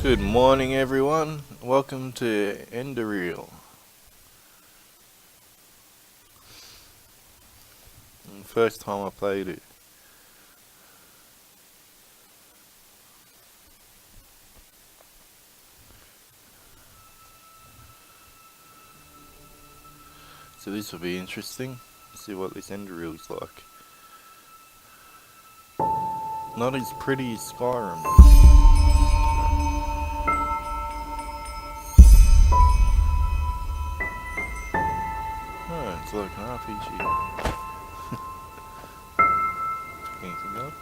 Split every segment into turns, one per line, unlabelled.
Good morning, everyone. Welcome to Enderal. First time I played it. So this will be interesting. See what this Enderal is like. Not as pretty as Skyrim. Oh, it's like an RPG. Pick anything up?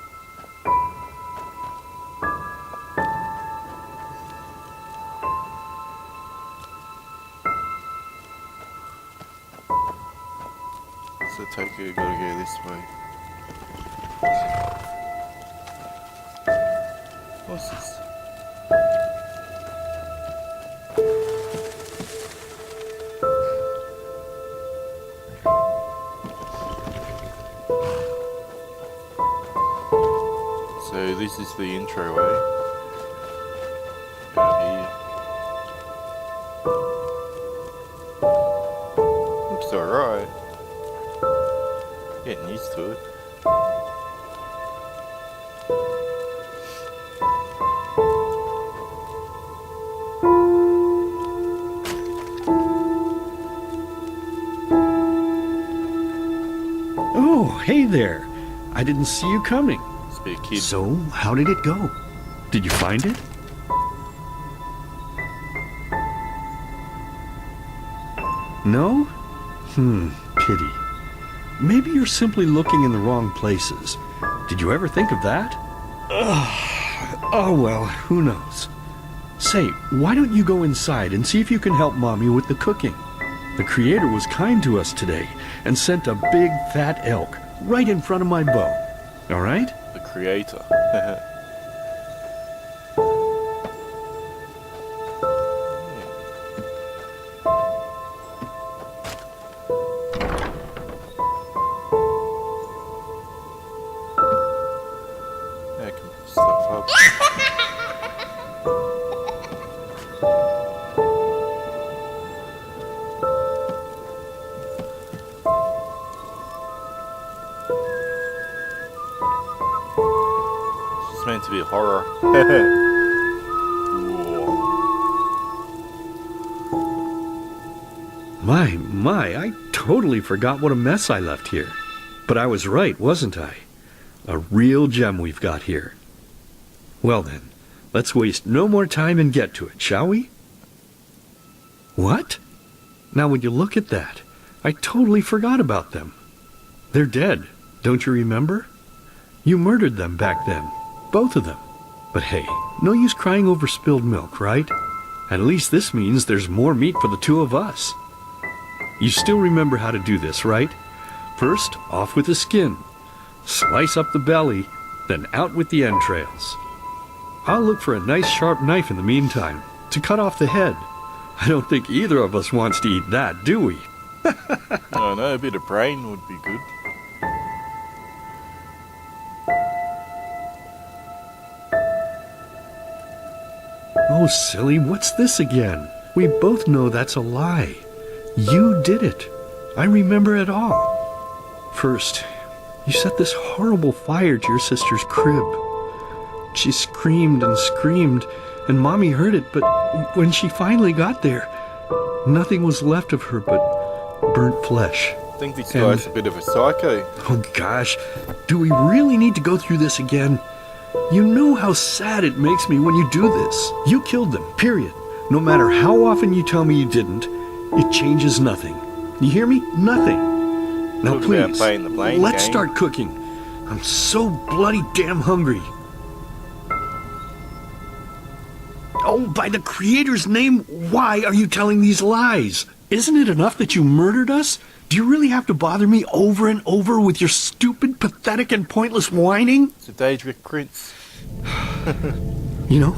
So Tokyo gotta go this way. What's this? So this is the intro way. Out here. Looks alright. Getting used to it.
Oh, hey there. I didn't see you coming.
Must be a kid.
So, how did it go? Did you find it? No? Pity. Maybe you're simply looking in the wrong places. Did you ever think of that? Oh well, who knows. Say, why don't you go inside and see if you can help Mommy with the cooking? The Creator was kind to us today and sent a big fat elk right in front of my boat. All right?
The Creator. Yeah, I can put stuff up. It's meant to be a horror.
My, I totally forgot what a mess I left here. But I was right, wasn't I? A real gem we've got here. Well then, let's waste no more time and get to it, shall we? What? Now would you look at that? I totally forgot about them. They're dead, don't you remember? You murdered them back then, both of them. But hey, no use crying over spilled milk, right? At least this means there's more meat for the two of us. You still remember how to do this, right? First, off with the skin. Slice up the belly, then out with the entrails. I'll look for a nice sharp knife in the meantime, to cut off the head. I don't think either of us wants to eat that, do we?
Oh no, a bit of brain would be good.
Oh, silly, what's this again? We both know that's a lie. You did it. I remember it all. First, you set this horrible fire to your sister's crib. She screamed and screamed, and Mommy heard it, but when she finally got there, nothing was left of her but burnt flesh.
I think this guy's a bit of a psycho.
Oh gosh, do we really need to go through this again? You know how sad it makes me when you do this. You killed them, period. No matter how often you tell me you didn't, it changes nothing. You hear me? Nothing. Now
Talk about
please,
playing the blame
let's
game.
start cooking. I'm so bloody damn hungry. Oh, by the Creator's name, why are you telling these lies? Isn't it enough that you murdered us? Do you really have to bother me over and over with your stupid, pathetic, and pointless whining?
It's a Daedric Prince.
You know,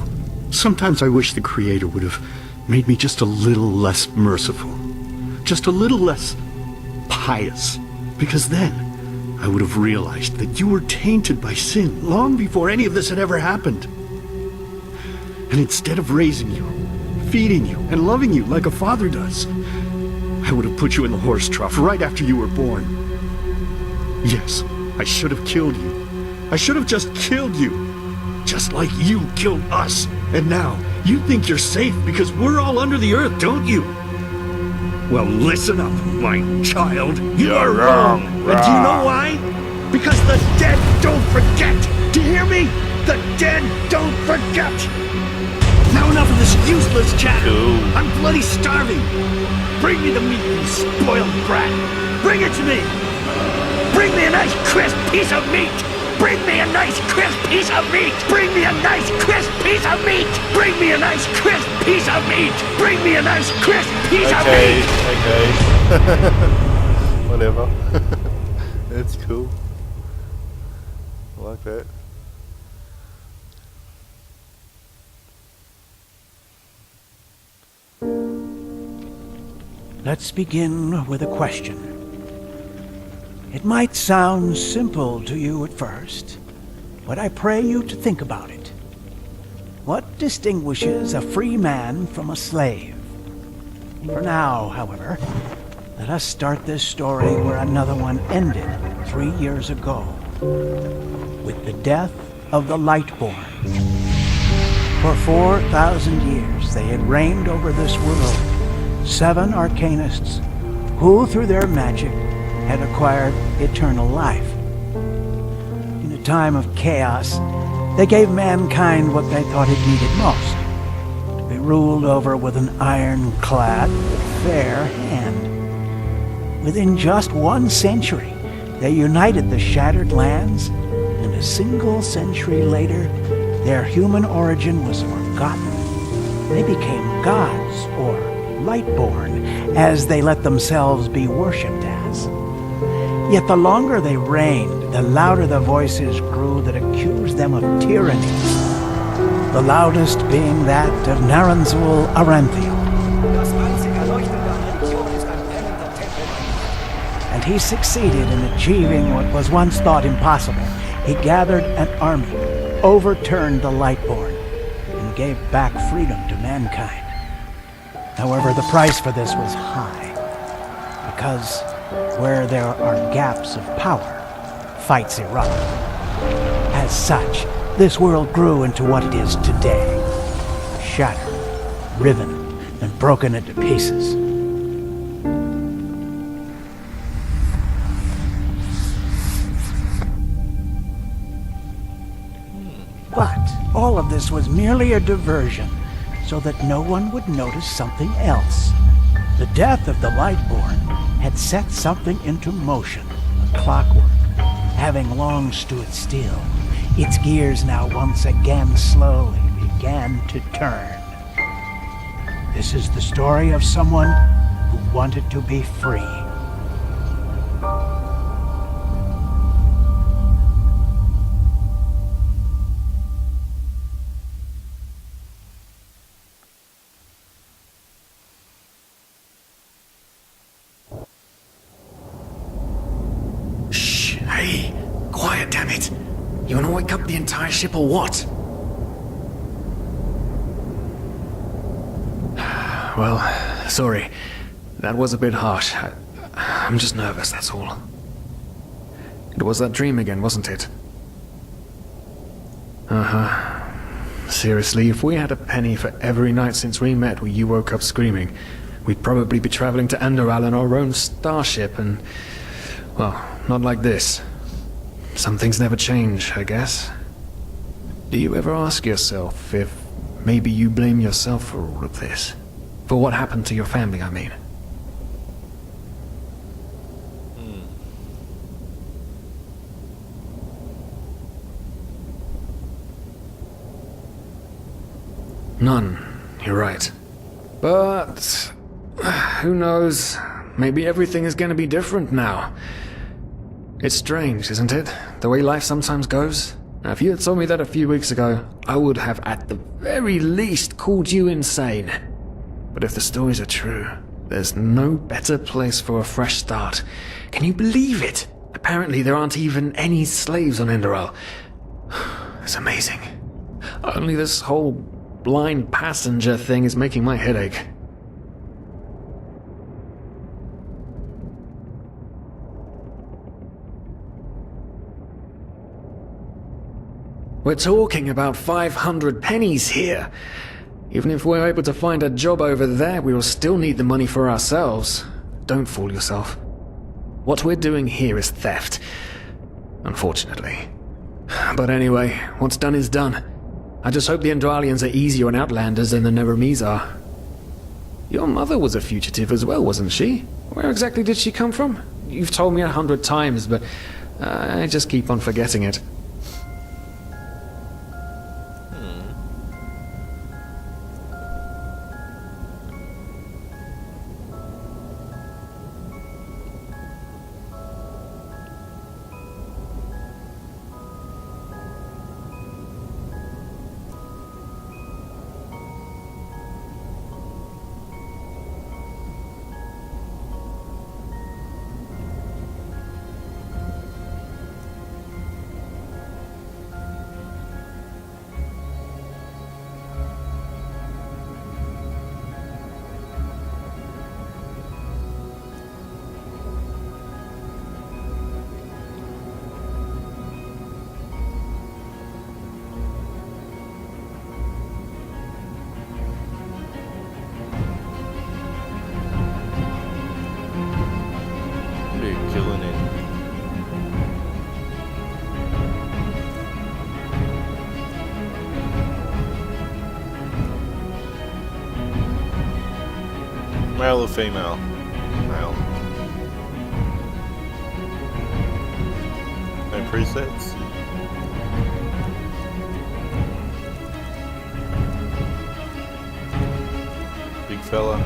sometimes I wish the Creator would have made me just a little less merciful. Just a little less pious. Because then I would have realized that you were tainted by sin long before any of this had ever happened. And instead of raising you, feeding you, and loving you like a father does, I would have put you in the horse trough right after you were born. Yes, I should have killed you. I should have just killed you. Just like you killed us. And now, you think you're safe because we're all under the earth, don't you? Well, listen up, my child. You're wrong. And do you know why? Because the dead don't forget. Do you hear me? The dead don't forget. Now enough of this useless chatter. I'm bloody starving. Bring me the meat, you spoiled brat. Bring it to me. Bring me a nice crisp piece of meat. Bring me a nice crisp piece of meat! Bring me a nice crisp piece of meat! Bring me a nice crisp piece of meat! Bring me a nice crisp piece of meat!
Okay. Whatever. That's cool. I like that.
Let's begin with a question. It might sound simple to you at first, but I pray you to think about it. What distinguishes a free man from a slave? For now, however, let us start this story where another one ended 3 years ago, with the death of the Lightborn. For 4,000 years they had reigned over this world, 7 arcanists who, through their magic, had acquired eternal life. In a time of chaos, they gave mankind what they thought it needed most, to be ruled over with an ironclad, fair hand. Within just 1 century, they united the shattered lands, and a single century later, their human origin was forgotten. They became gods, or Lightborn, as they let themselves be worshipped as. Yet the longer they reigned, the louder the voices grew that accused them of tyranny. The loudest being that of Naranzul Aranthiel. And he succeeded in achieving what was once thought impossible. He gathered an army, overturned the Lightborn, and gave back freedom to mankind. However, the price for this was high, because where there are gaps of power, fights erupt. As such, this world grew into what it is today. Shattered, riven, and broken into pieces. But all of this was merely a diversion, so that no one would notice something else. The death of the Lightborn had set something into motion, a clockwork, having long stood still. Its gears now once again slowly began to turn. This is the story of someone who wanted to be free.
Hey, quiet, damn it! You wanna wake up the entire ship or what? Well, sorry. That was a bit harsh. I'm just nervous, that's all. It was that dream again, wasn't it? Uh-huh. Seriously, if we had a penny for every night since we met where you woke up screaming, we'd probably be traveling to Enderal in our own starship and... well, not like this. Some things never change, I guess. Do you ever ask yourself if maybe you blame yourself for all of this? For what happened to your family, I mean? None, you're right. But... who knows? Maybe everything is gonna be different now. It's strange, isn't it? The way life sometimes goes. Now, if you had told me that a few weeks ago, I would have at the very least called you insane. But if the stories are true, there's no better place for a fresh start. Can you believe it? Apparently there aren't even any slaves on Enderal. It's amazing. Only this whole blind passenger thing is making my head ache. We're talking about 500 pennies here. Even if we're able to find a job over there, we will still need the money for ourselves. Don't fool yourself. What we're doing here is theft. Unfortunately. But anyway, what's done is done. I just hope the Enderalians are easier on Outlanders than the Neremes are. Your mother was a fugitive as well, wasn't she? Where exactly did she come from? You've told me 100 times, but I just keep on forgetting it.
Killing it. Male or female? Male. No presets? Big fella.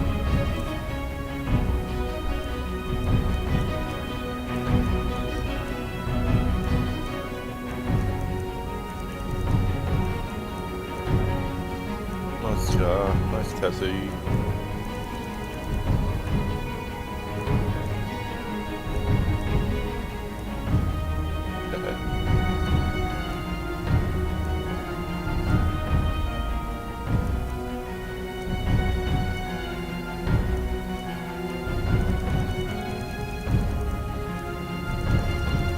Nice tattoo.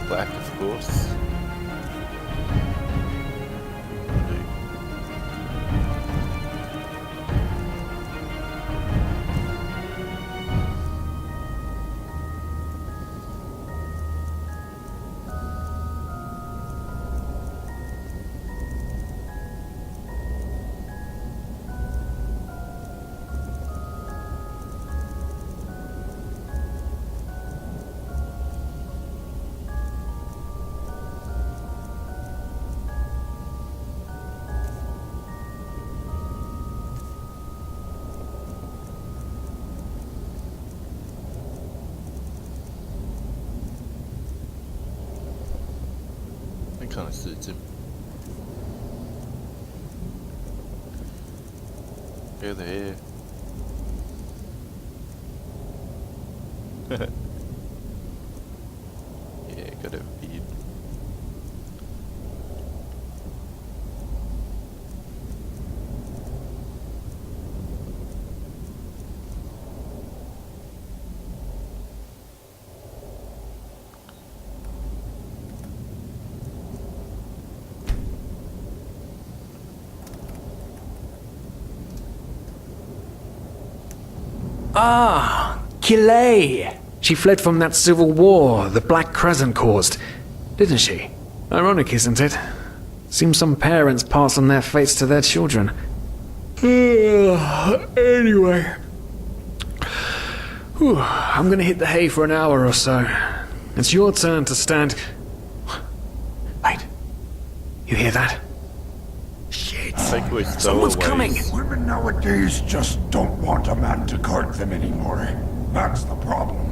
Black, of course. Kind of suits him. Go there. Yeah, got a beard.
Ah, Kilay.
She fled from that civil war the Black Crescent caused, didn't she? Ironic, isn't it? Seems some parents pass on their fates to their children. Anyway. Whew, I'm gonna hit the hay for an hour or so. It's your turn to stand... Wait. You hear that? Shit.
Someone's coming.
Women nowadays just don't want a man to guard them anymore. That's the problem.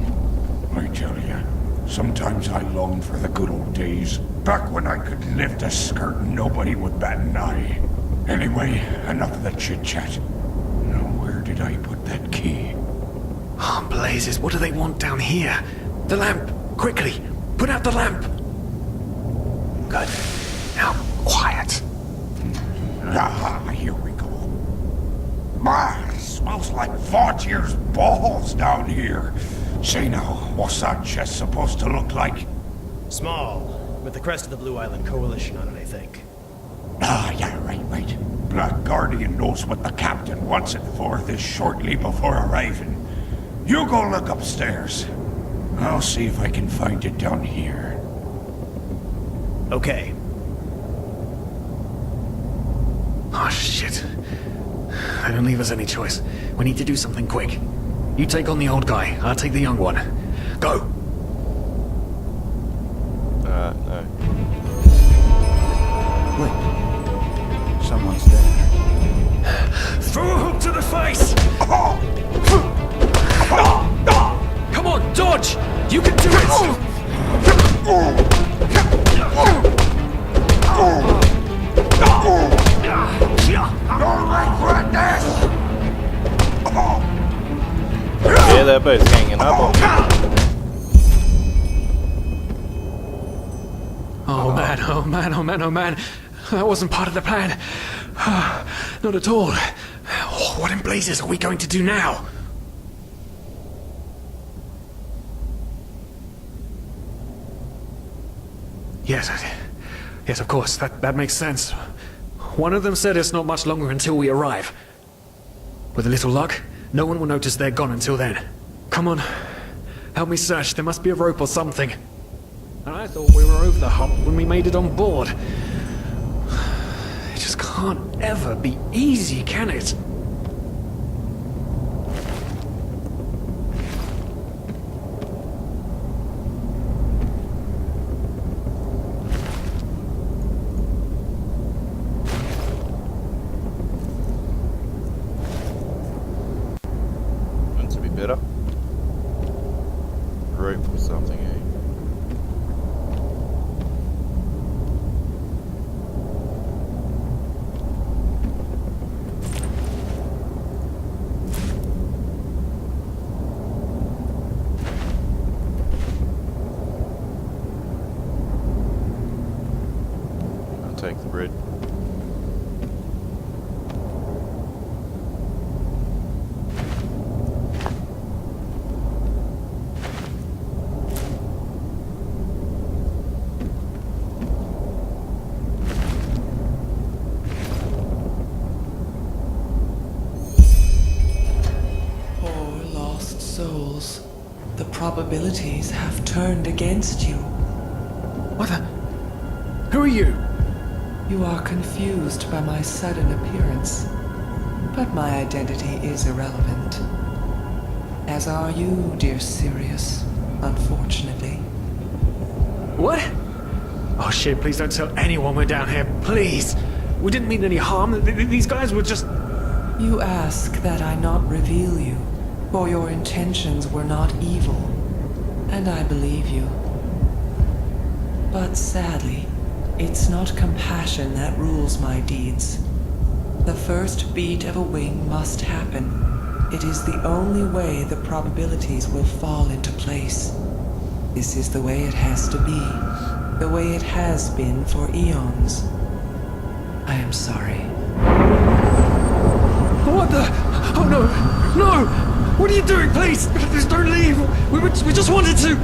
I tell you, sometimes I long for the good old days, back when I could lift a skirt and nobody would bat an eye. Anyway, enough of the chit-chat. Now, where did I put that key?
Oh, blazes, what do they want down here? The lamp! Quickly! Put out the lamp! Good. Now, quiet.
Aha, here we go. like Vaughtier's balls down here. Say now, what's that chest supposed to look like?
Small, with the crest of the Blue Island Coalition on it, I think.
Ah, yeah, right. Black Guardian knows what the captain wants it for this shortly before arriving. You go look upstairs. I'll see if I can find it down here.
Okay.
Oh, shit. They don't leave us any choice. We need to do something quick. You take on the old guy, I'll take the young one. Go!
No.
Wait. Someone's there.
Throw a hook to the face! Come on, dodge! You can do it!
You'll regret this!
Yeah, they're both hanging up on me.
Oh man. That wasn't part of the plan. Not at all. What in blazes are we going to do now? Yes, of course. That makes sense. One of them said it's not much longer until we arrive. With a little luck, no one will notice they're gone until then. Come on. Help me search. There must be a rope or something. I thought we were over the hump when we made it on board. It just can't ever be easy, can it?
Want to be better? Rope or something, eh? Take the bread.
Poor lost souls. The probabilities have turned against you.
What the? Who are you?
You are confused by my sudden appearance, but my identity is irrelevant. As are you, dear Sirius, unfortunately.
What? Oh shit, please don't tell anyone we're down here, please! We didn't mean any harm, these guys were just...
You ask that I not reveal you, for your intentions were not evil, and I believe you. But sadly, it's not compassion that rules my deeds. The first beat of a wing must happen. It is the only way the probabilities will fall into place. This is the way it has to be. The way it has been for eons. I am sorry.
What the? Oh no! No! What are you doing, please? Please don't leave! We just wanted to...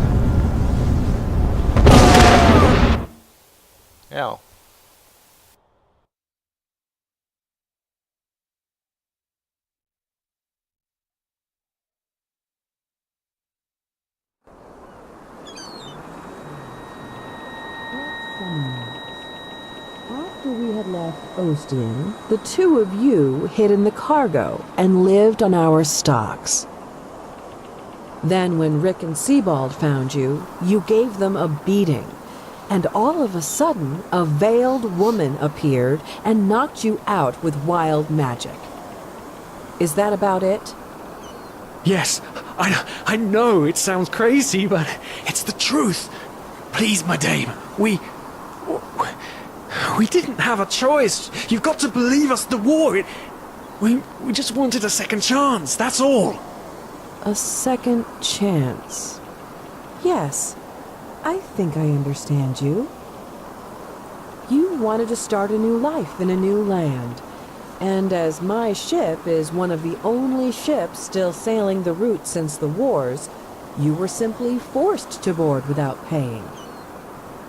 Ow.
After we had left Ostian, the two of you hid in the cargo and lived on our stocks. Then when Rick and Sebald found you, you gave them a beating. And all of a sudden, a veiled woman appeared and knocked you out with wild magic. Is that about it?
Yes, I know it sounds crazy, but it's the truth. Please, my dame, we didn't have a choice. You've got to believe us, the war, we just wanted a second chance, that's all.
A second chance. Yes, I think I understand you. You wanted to start a new life in a new land, And as my ship is one of the only ships still sailing the route since the wars, you were simply forced to board without paying.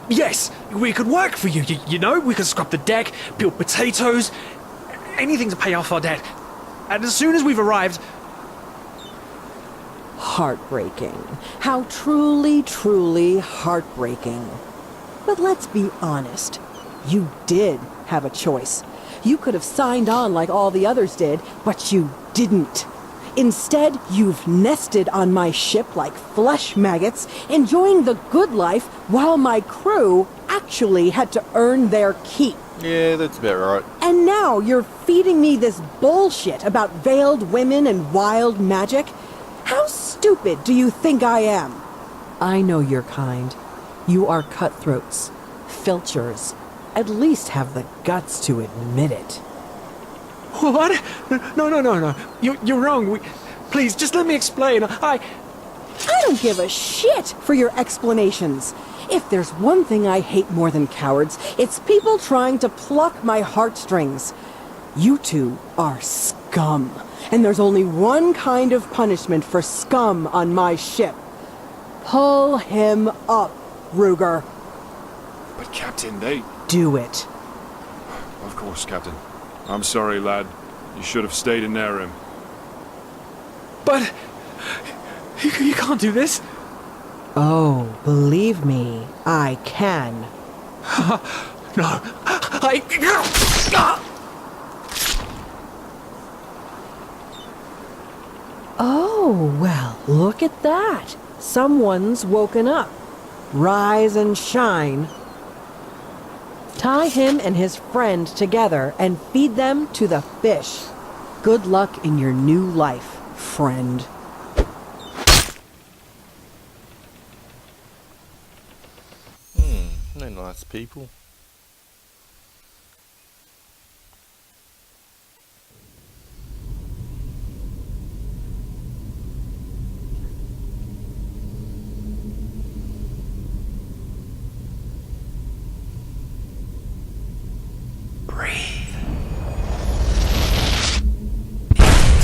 Yes, we could work for you, you know? We could scrub the deck, peel potatoes, anything to pay off our debt. And as soon as we've arrived...
Heartbreaking. How truly, truly heartbreaking. But let's be honest. You did have a choice. You could have signed on like all the others did, but you didn't. Instead, you've nested on my ship like flesh maggots, enjoying the good life while my crew actually had to earn their keep.
Yeah, that's about right.
And now you're feeding me this bullshit about veiled women and wild magic? How stupid do you think I am? I know your kind. You are cutthroats, filchers. At least have the guts to admit it.
What? No. You're wrong. Please, just let me explain. I
don't give a shit for your explanations. If there's one thing I hate more than cowards, it's people trying to pluck my heartstrings. You two are scum. And there's only one kind of punishment for scum on my ship. Pull him up, Ruger.
But Captain, they...
Do it.
Of course, Captain. I'm sorry, lad. You should have stayed in their room.
But... You can't do this.
Oh, believe me, I can.
No,
Oh, well, look at that. Someone's woken up. Rise and shine. Tie him and his friend together and feed them to the fish. Good luck in your new life, friend.
They're nice people.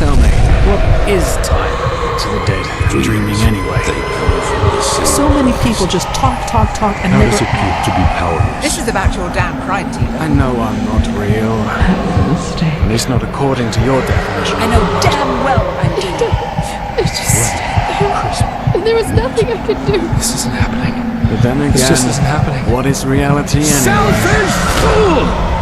Tell me, what is time to the dead? Dreaming anyway.
So many people just talk, and
How
never...
does it feel to be powerless?
This is about your damn pride, Tina.
I know I'm not real. At least not according to your definition.
I know damn well I'm Tina.
It's just... There was nothing I could do.
This isn't happening. But then again,
this just isn't happening.
What is reality anyway?
Selfish fool!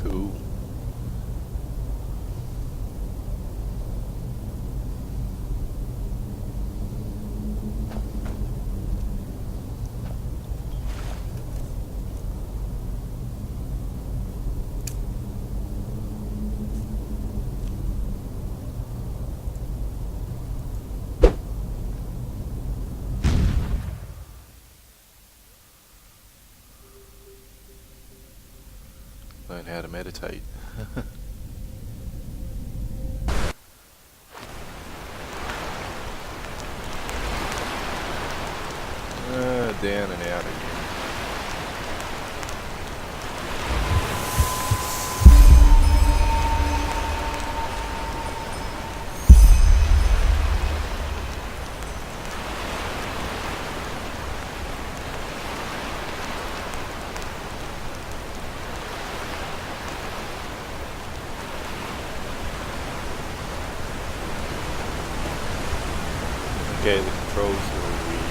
Cool. Learn how to meditate. Down and out again. Okay, the controls are weird.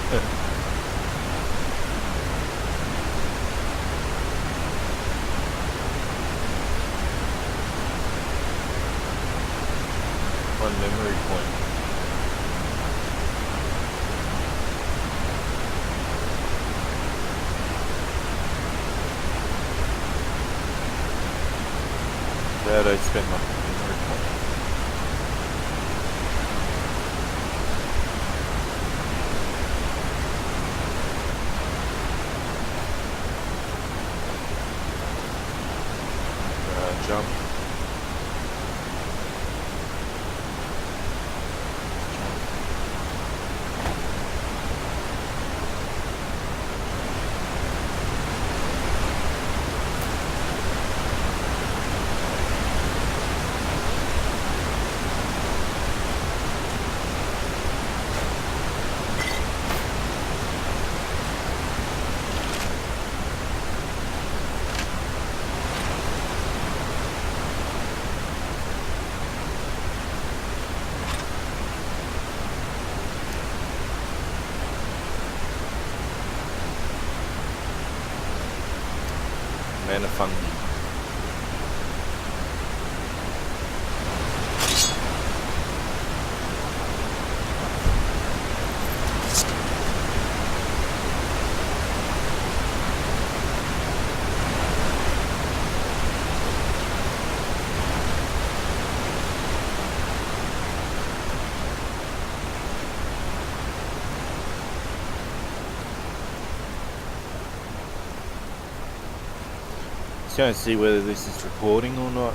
One memory point. Glad I spent my memory point. Jump. Mana fun. Just going to see whether this is recording or not.